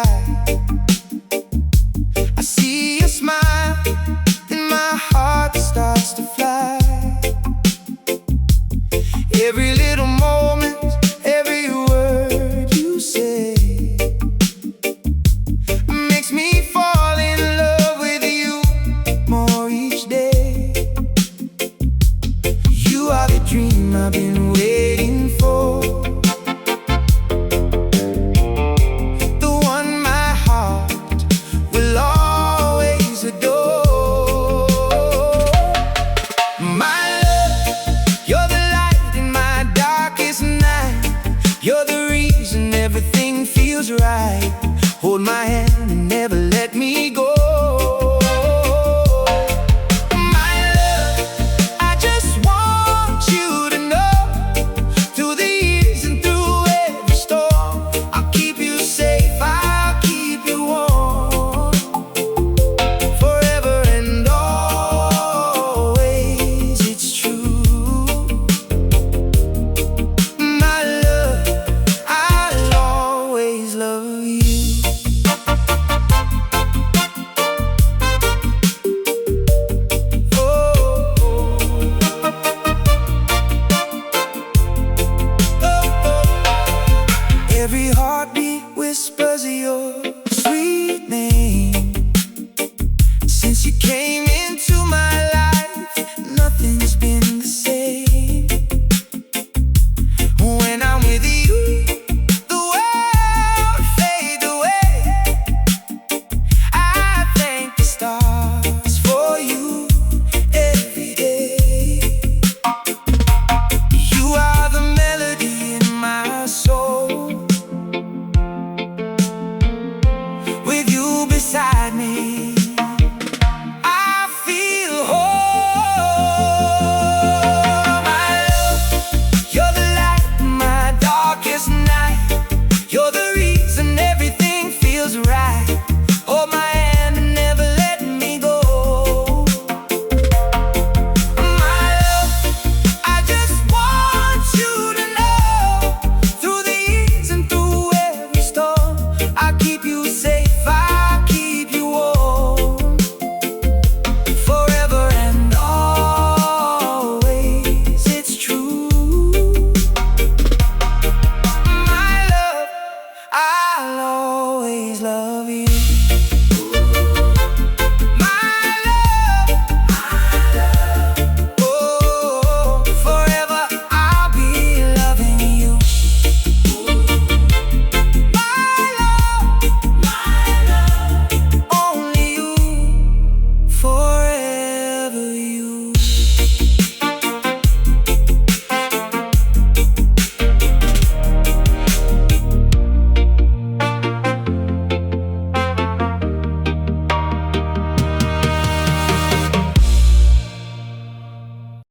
sky. I see your smile and my heart starts to fly. Every little moment, every word you say makes me fall in love with you more each day. You are the dream I've been waiting for, the one my heart will always adore. My love, you're the light in my darkest night. You're the reason everything feels right. Hold my hand and never let me go. My love, I just want you to know, through the years and through every storm, I'll keep you safe, I'll keep you warm, forever and always, it's true. My love, I'll always love you. Every heartbeat whispers your sweet name. Since you came